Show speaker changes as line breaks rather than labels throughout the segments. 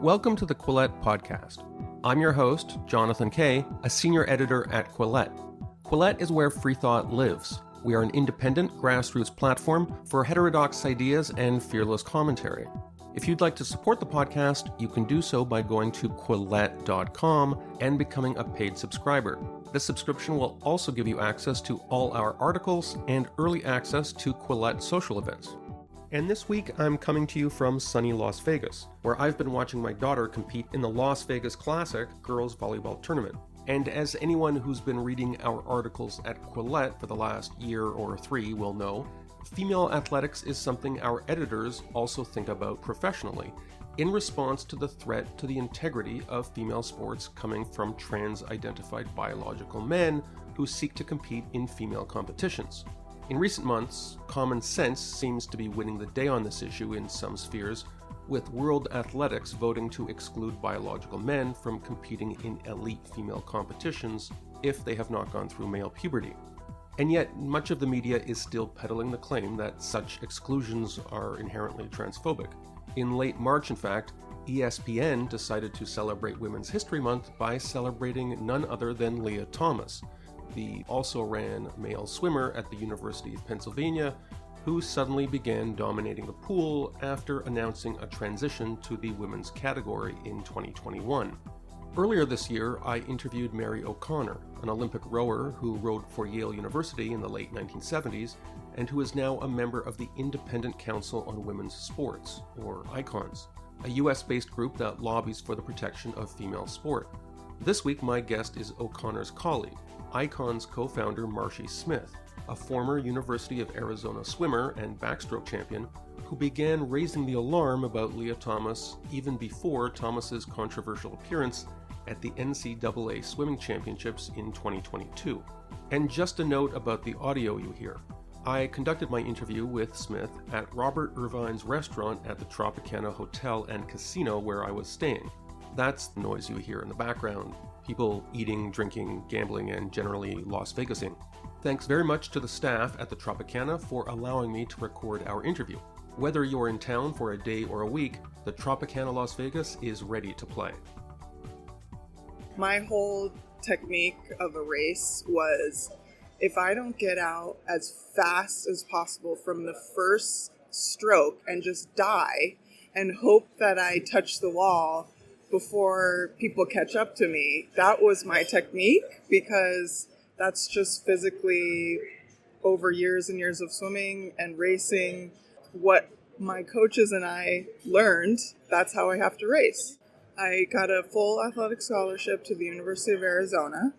Welcome to the Quillette podcast. I'm your host, Jonathan Kay, a senior editor at Quillette. Quillette is where free thought lives. We are an independent grassroots platform for heterodox ideas and fearless commentary. If you'd like to support the podcast, you can do so by going to Quillette.com and becoming a paid subscriber. This subscription will also give you access to all our articles and early access to Quillette social events. And this week, I'm coming to you from sunny Las Vegas, where I've been watching my daughter compete in the Las Vegas Classic girls volleyball tournament. And as anyone who's been reading our articles at Quillette for the last year or three will know, female athletics is something our editors also think about professionally, in response to the threat to the integrity of female sports coming from trans-identified biological men who seek to compete in female competitions. In recent months, common sense seems to be winning the day on this issue in some spheres, with World Athletics voting to exclude biological men from competing in elite female competitions if they have not gone through male puberty. And yet, much of the media is still peddling the claim that such exclusions are inherently transphobic. In late March, in fact, ESPN decided to celebrate Women's History Month by celebrating none other than Lia Thomas, the also-ran male swimmer at the University of Pennsylvania, who suddenly began dominating the pool after announcing a transition to the women's category in 2021. Earlier this year, I interviewed Mary O'Connor, an Olympic rower who rowed for Yale University in the late 1970s and who is now a member of the Independent Council on Women's Sports, or ICONS, a US-based group that lobbies for the protection of female sport. This week, my guest is O'Connor's colleague, ICONS co-founder Marshi Smith, a former University of Arizona swimmer and backstroke champion who began raising the alarm about Lia Thomas even before Thomas's controversial appearance at the NCAA swimming championships in 2022. And just a note about the audio you hear. I conducted my interview with Smith at Robert Irvine's restaurant at the Tropicana Hotel and Casino where I was staying. That's the noise you hear in the background. People eating, drinking, gambling, and generally Las Vegasing. Thanks very much to the staff at the Tropicana for allowing me to record our interview. Whether you're in town for a day or a week, the Tropicana Las Vegas is ready to play.
My whole technique of a race was, if I don't get out as fast as possible from the first stroke and just die and hope that I touch the wall before people catch up to me, that was my technique, because that's just physically, over years and years of swimming and racing, what my coaches and I learned, that's how I have to race. I got a full athletic scholarship to the University of Arizona.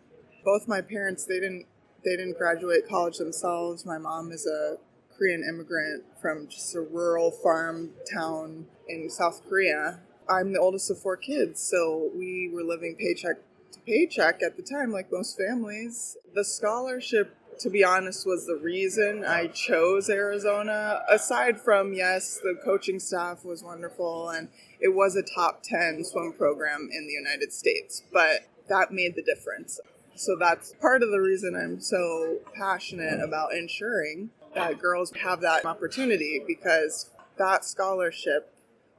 Both my parents, they didn't graduate college themselves. My mom is a Korean immigrant from just a rural farm town in South Korea. I'm the oldest of four kids, so we were living paycheck to paycheck at the time, like most families. The scholarship, to be honest, was the reason I chose Arizona. Aside from, yes, the coaching staff was wonderful, and it was a top 10 swim program in the United States, but that made the difference. So that's part of the reason I'm so passionate about ensuring that girls have that opportunity, because that scholarship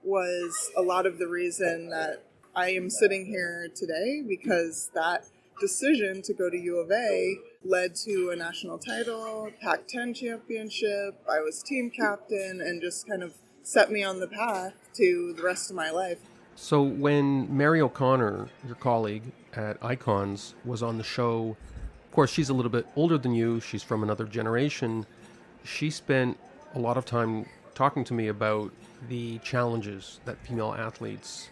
was a lot of the reason that I am sitting here today, because that decision to go to U of A led to a national title, Pac-10 championship. I was team captain, and just kind of set me on the path to the rest of my life.
So when Mary O'Connor, your colleague at ICONS, was on the show, of course, she's a little bit older than you. She's from another generation. She spent a lot of time talking to me about the challenges that female athletes,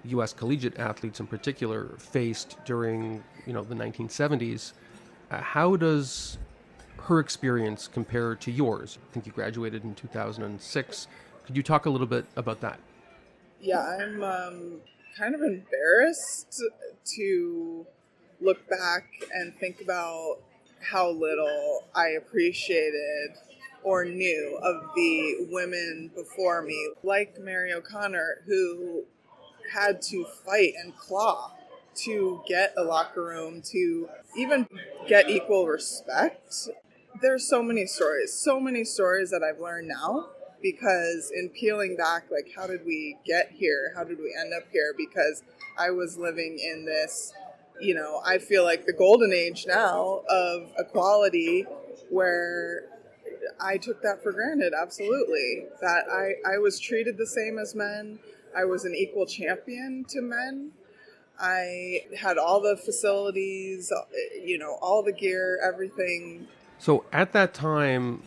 U.S. collegiate athletes in particular, faced during, the 1970s. How does her experience compare to yours? I think you graduated in 2006. Could you talk a little bit about that?
Yeah, I'm kind of embarrassed to look back and think about how little I appreciated or knew of the women before me, like Mary O'Connor, who had to fight and claw to get a locker room, to even get equal respect. There's so many stories that I've learned now because in peeling back, like, how did we get here? How did we end up here? Because I was living in this, I feel like the golden age now of equality, where I took that for granted, absolutely. That I was treated the same as men. I was an equal champion to men. I had all the facilities, all the gear, everything.
So at that time,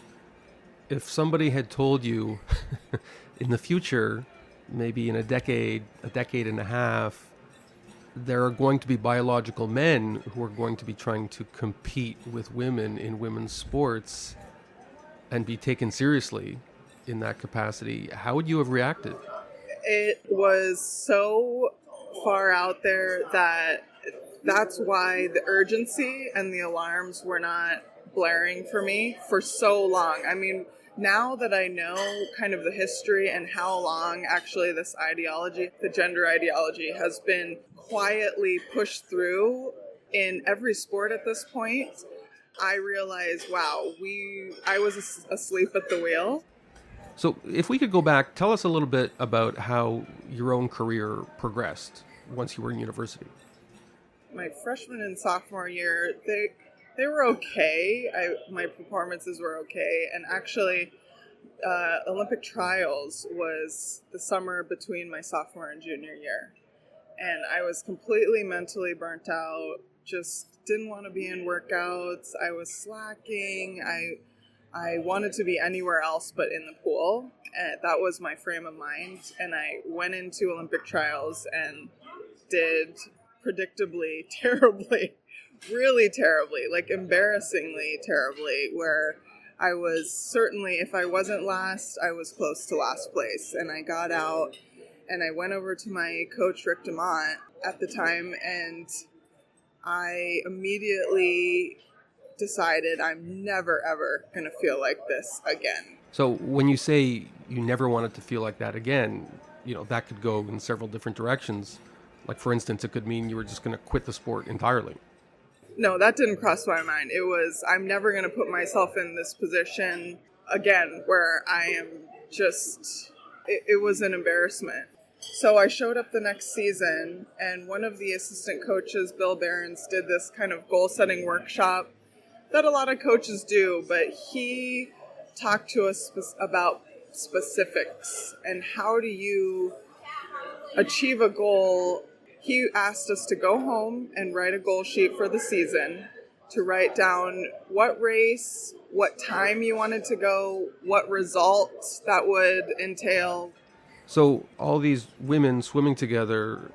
if somebody had told you in the future, maybe in a decade and a half, there are going to be biological men who are going to be trying to compete with women in women's sports and be taken seriously in that capacity, how would you have reacted?
It was so far out there that's why the urgency and the alarms were not blaring for me for so long. I mean, now that I know kind of the history and how long actually this ideology, the gender ideology, has been quietly pushed through in every sport at this point, I realized, wow, I was asleep at the wheel.
So if we could go back, tell us a little bit about how your own career progressed once you were in university.
My freshman and sophomore year, they were okay. My performances were okay. And actually, Olympic trials was the summer between my sophomore and junior year. And I was completely mentally burnt out, just didn't want to be in workouts. I was slacking. I wanted to be anywhere else but in the pool. And that was my frame of mind. And I went into Olympic trials and did predictably terribly, really terribly, like embarrassingly terribly, where I was certainly, if I wasn't last, I was close to last place. And I got out and I went over to my coach, Rick DeMont, at the time, and I immediately decided I'm never, ever going to feel like this again.
So when you say you never wanted to feel like that again, that could go in several different directions. Like, for instance, it could mean you were just going to quit the sport entirely.
No, that didn't cross my mind. It was, I'm never going to put myself in this position again where I am just, it was an embarrassment. So I showed up the next season, and one of the assistant coaches, Bill Behrens, did this kind of goal-setting workshop that a lot of coaches do, but he talked to us about specifics and how do you achieve a goal. He asked us to go home and write a goal sheet for the season, to write down what race, what time you wanted to go, what results that would entail.
So all these women swimming together,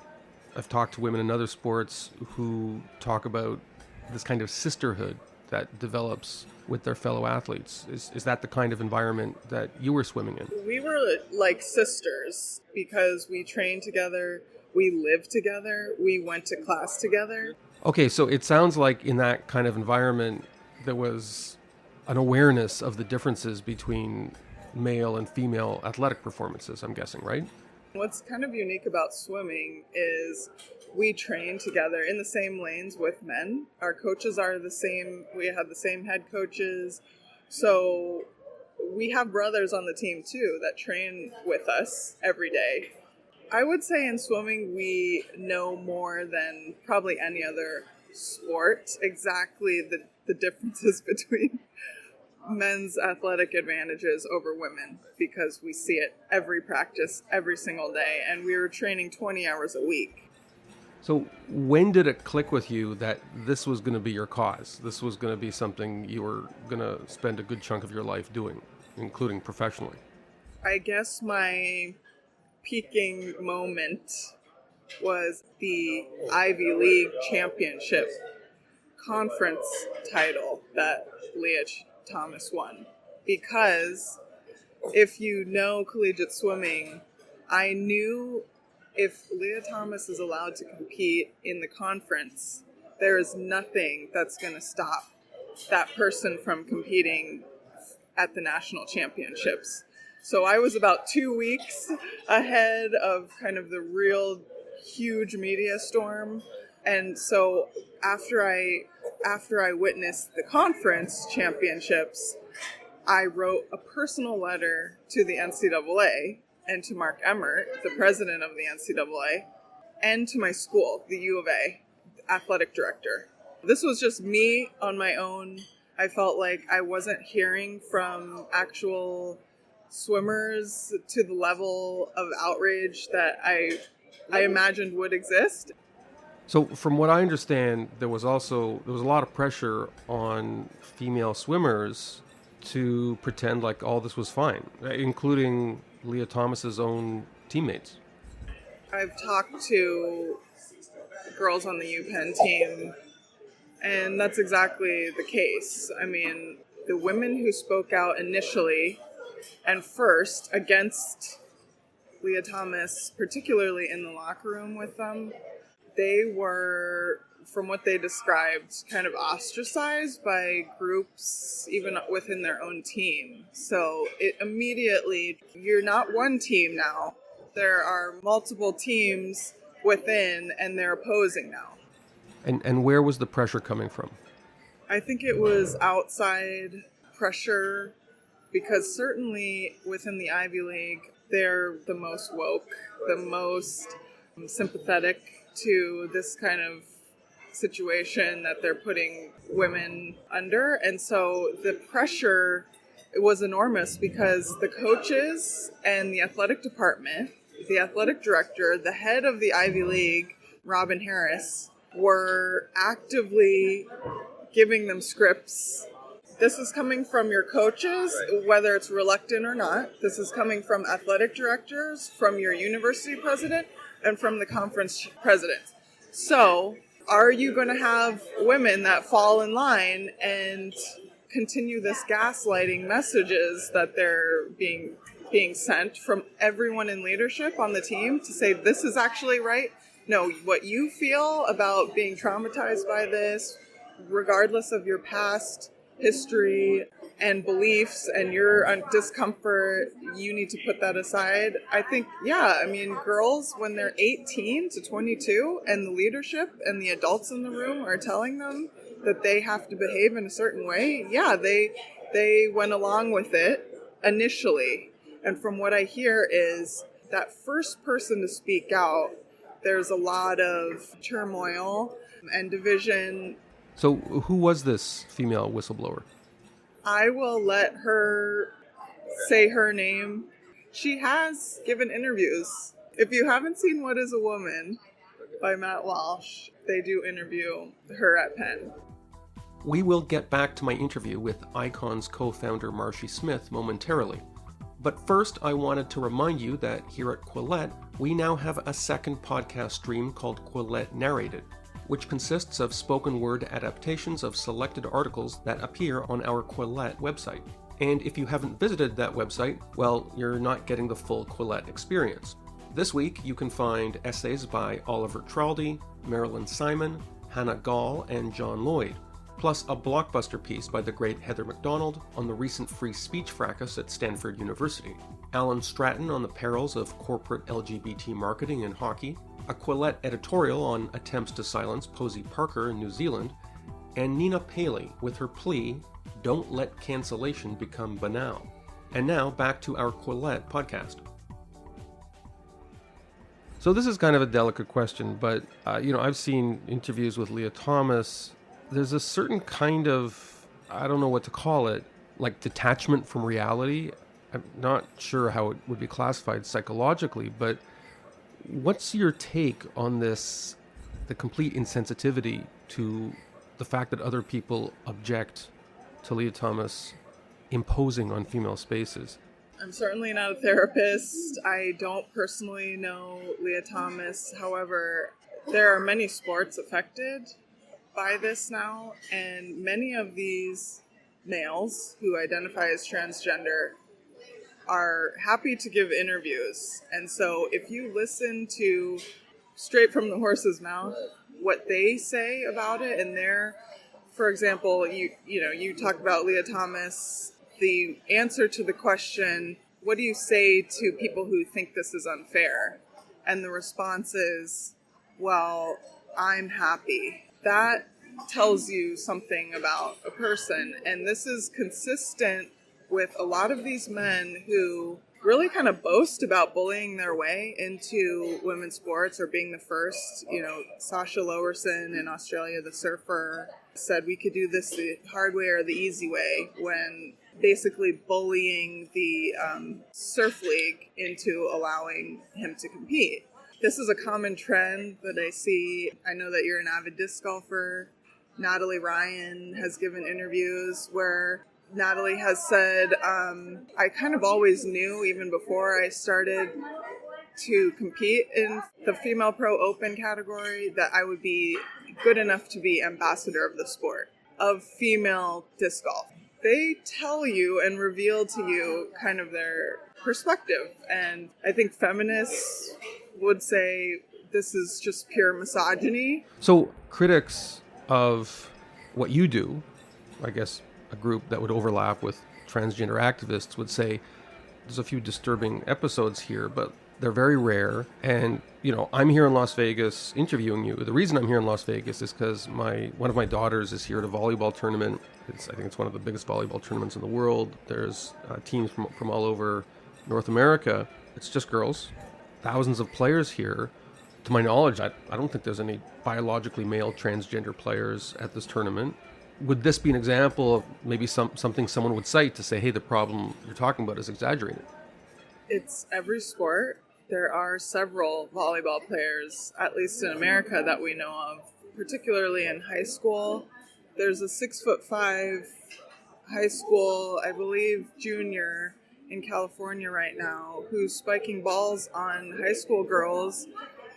I've talked to women in other sports who talk about this kind of sisterhood that develops with their fellow athletes. Is that the kind of environment that you were swimming in?
We were like sisters because we trained together, we lived together, we went to class together.
Okay, so it sounds like in that kind of environment there was an awareness of the differences between male and female athletic performances, I'm guessing, right?
What's kind of unique about swimming is we train together in the same lanes with men. Our coaches are the same. We have the same head coaches. So we have brothers on the team too that train with us every day. I would say in swimming we know more than probably any other sport exactly the differences between men's athletic advantages over women, because we see it every practice, every single day, and we were training 20 hours a week.
So when did it click with you that this was going to be your cause? This was going to be something you were going to spend a good chunk of your life doing, including professionally?
I guess my peaking moment was the Ivy League championship conference title that Lia Thomas won. Because if you know collegiate swimming, I knew if Lia Thomas is allowed to compete in the conference, there is nothing that's going to stop that person from competing at the national championships. So I was about 2 weeks ahead of kind of the real huge media storm. And so after I witnessed the conference championships, I wrote a personal letter to the NCAA and to Mark Emmert, the president of the NCAA, and to my school, the U of A, athletic director. This was just me on my own. I felt like I wasn't hearing from actual swimmers to the level of outrage that I imagined would exist.
So from what I understand, there was a lot of pressure on female swimmers to pretend like all this was fine, including Lia Thomas's own teammates.
I've talked to girls on the UPenn team, and that's exactly the case. I mean, the women who spoke out initially and first against Lia Thomas, particularly in the locker room with them, they were, from what they described, kind of ostracized by groups even within their own team. So it immediately, you're not one team now. There are multiple teams within, and they're opposing now.
And where was the pressure coming from?
I think it was outside pressure, because certainly within the Ivy League, they're the most woke, the most sympathetic to this kind of situation that they're putting women under. And so the pressure was enormous because the coaches and the athletic department, the athletic director, the head of the Ivy League, Robin Harris, were actively giving them scripts. This is coming from your coaches, whether it's reluctant or not. This is coming from athletic directors, from your university president, and from the conference president. So, are you going to have women that fall in line and continue this gaslighting messages that they're being sent from everyone in leadership on the team to say this is actually right? No, what you feel about being traumatized by this, regardless of your past history and beliefs and your discomfort, you need to put that aside. I think, girls, when they're 18 to 22 and the leadership and the adults in the room are telling them that they have to behave in a certain way, they went along with it initially. And from what I hear is that first person to speak out, there's a lot of turmoil and division.
So who was this female whistleblower?
I will let her say her name. She has given interviews. If you haven't seen What is a Woman by Matt Walsh, they do interview her at Penn.
We will get back to my interview with Icon's co-founder Marshi Smith momentarily. But first, I wanted to remind you that here at Quillette, we now have a second podcast stream called Quillette Narrated, which consists of spoken word adaptations of selected articles that appear on our Quillette website. And if you haven't visited that website, well, you're not getting the full Quillette experience. This week, you can find essays by Oliver Traldi, Marilyn Simon, Hannah Gall, and John Lloyd, plus a blockbuster piece by the great Heather McDonald on the recent free speech fracas at Stanford University, Alan Stratton on the perils of corporate LGBT marketing in hockey, a Quillette editorial on attempts to silence Posey Parker in New Zealand, and Nina Paley with her plea, "Don't let cancellation become banal." And now back to our Quillette podcast. So this is kind of a delicate question, but I've seen interviews with Lia Thomas. There's a certain kind of, I don't know what to call it, like detachment from reality. I'm not sure how it would be classified psychologically, but what's your take on this, the complete insensitivity to the fact that other people object to Lia Thomas imposing on female spaces?
I'm certainly not a therapist. I don't personally know Lia Thomas. However, there are many sports affected by this now, and many of these males who identify as transgender are happy to give interviews. And so if you listen to straight from the horse's mouth what they say about it, and for example, you talk about Lia Thomas, the answer to the question, what do you say to people who think this is unfair? And the response is, well, I'm happy. That tells you something about a person. And this is consistent with a lot of these men who really kind of boast about bullying their way into women's sports or being the first. Sasha Lowerson in Australia, the surfer, said we could do this the hard way or the easy way, when basically bullying the surf league into allowing him to compete. This is a common trend that I see. I know that you're an avid disc golfer. Natalie Ryan has given interviews where Natalie has said, I kind of always knew, even before I started to compete in the female pro open category, that I would be good enough to be ambassador of the sport of female disc golf. They tell you and reveal to you kind of their perspective. And I think feminists would say this is just pure misogyny.
So critics of what you do, I guess a group that would overlap with transgender activists, would say there's a few disturbing episodes here, but they're very rare. And, I'm here in Las Vegas interviewing you. The reason I'm here in Las Vegas is because one of my daughters is here at a volleyball tournament. I think it's one of the biggest volleyball tournaments in the world. There's teams from all over North America. It's just girls, thousands of players here. To my knowledge, I don't think there's any biologically male transgender players at this tournament. Would this be an example of maybe something someone would cite to say, hey, the problem you're talking about is exaggerated?
It's every sport. There are several volleyball players, at least in America, that we know of, particularly in high school. There's a 6'5" high school, I believe, junior in California right now, who's spiking balls on high school girls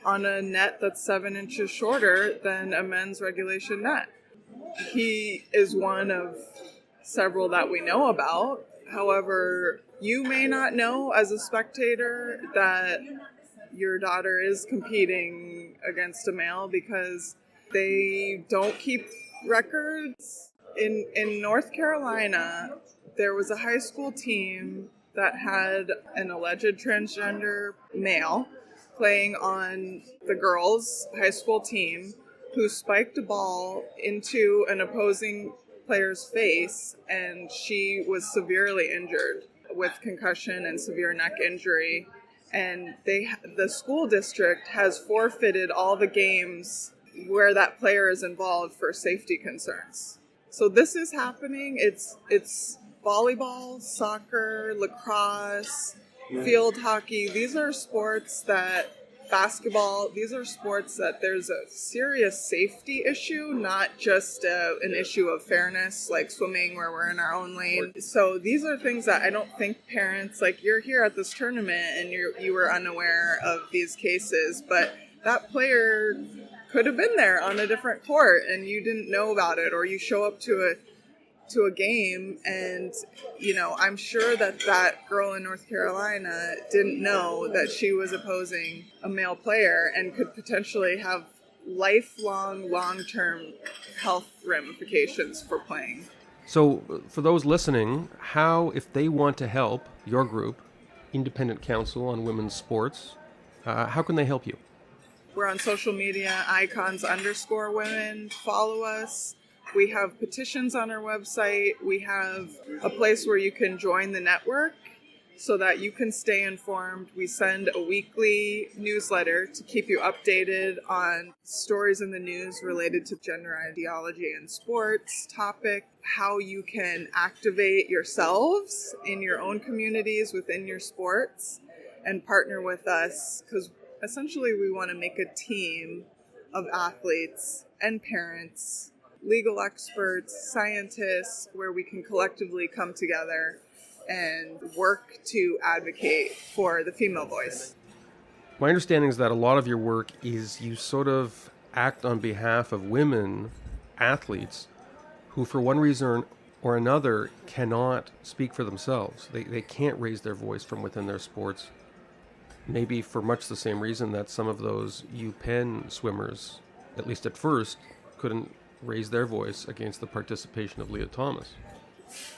on a net that's 7 inches shorter than a men's regulation net. He is one of several that we know about. However, you may not know as a spectator that your daughter is competing against a male because they don't keep records. In North Carolina, there was a high school team that had an alleged transgender male playing on the girls' high school team who spiked a ball into an opposing player's face, and she was severely injured with concussion and severe neck injury. And the school district has forfeited all the games where that player is involved for safety concerns. So this is happening. It's volleyball, soccer, lacrosse, field hockey. These are sports that basketball, these are sports that there's a serious safety issue, not just an issue of fairness like swimming where we're in our own lane. So these are things that I don't think parents, like you're here at this tournament and you were unaware of these cases, but that player could have been there on a different court and you didn't know about it, or you show up to a game and, I'm sure that girl in North Carolina didn't know that she was opposing a male player and could potentially have lifelong, long-term health ramifications for playing.
So for those listening, how, if they want to help your group, Independent Council on Women's Sports, how can they help you?
We're on social media, icons_women. Follow us. We have petitions on our website. We have a place where you can join the network so that you can stay informed. We send a weekly newsletter to keep you updated on stories in the news related to gender ideology in sports, topic, how you can activate yourselves in your own communities within your sports, and partner with us, because essentially we want to make a team of athletes and parents, legal experts, scientists, where we can collectively come together and work to advocate for the female voice.
My understanding is that a lot of your work is you sort of act on behalf of women athletes who, for one reason or another, cannot speak for themselves. They can't raise their voice from within their sports. Maybe for much the same reason that some of those UPenn swimmers, at least at first, couldn't raise their voice against the participation of Lia Thomas.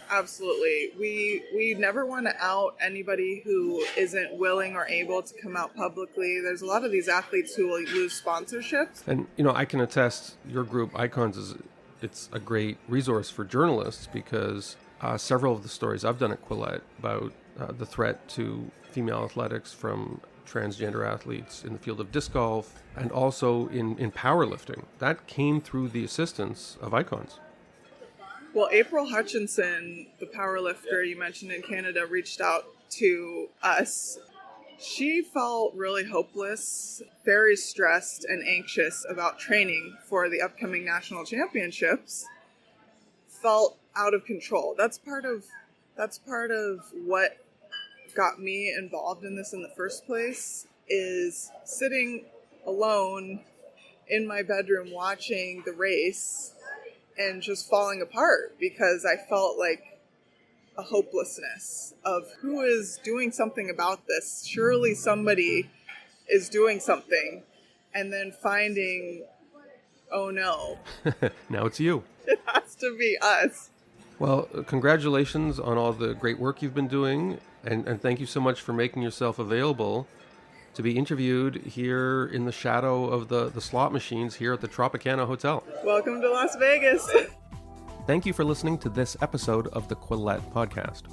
Absolutely. We never want to out anybody who isn't willing or able to come out publicly. There's a lot of these athletes who will lose sponsorships.
And, I can attest your group, Icons, it's a great resource for journalists because several of the stories I've done at Quillette about the threat to female athletics from transgender athletes in the field of disc golf and also in powerlifting. That came through the assistance of icons.
Well, April Hutchinson, the powerlifter you mentioned in Canada, reached out to us. She felt really hopeless, very stressed and anxious about training for the upcoming national championships. Felt out of control. That's part of what got me involved in this in the first place, is sitting alone in my bedroom watching the race and just falling apart because I felt like a hopelessness of who is doing something about this. Surely somebody is doing something, and then finding, oh no.
Now it's you.
It has to be us.
Well, congratulations on all the great work you've been doing, and thank you so much for making yourself available to be interviewed here in the shadow of the slot machines here at the Tropicana Hotel.
Welcome to Las Vegas.
Thank you for listening to this episode of the Quillette podcast.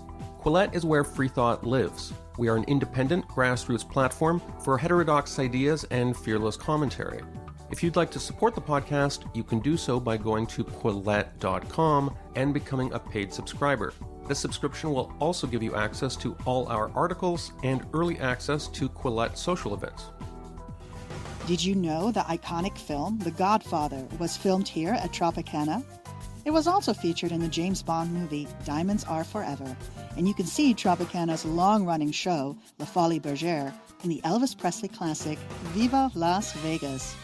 Quillette is where free thought lives. We are an independent grassroots platform for heterodox ideas and fearless commentary. If you'd like to support the podcast, you can do so by going to Quillette.com and becoming a paid subscriber. This subscription will also give you access to all our articles and early access to Quillette social events.
Did you know the iconic film The Godfather was filmed here at Tropicana? It was also featured in the James Bond movie Diamonds Are Forever, and you can see Tropicana's long-running show La Folie Bergère in the Elvis Presley classic Viva Las Vegas.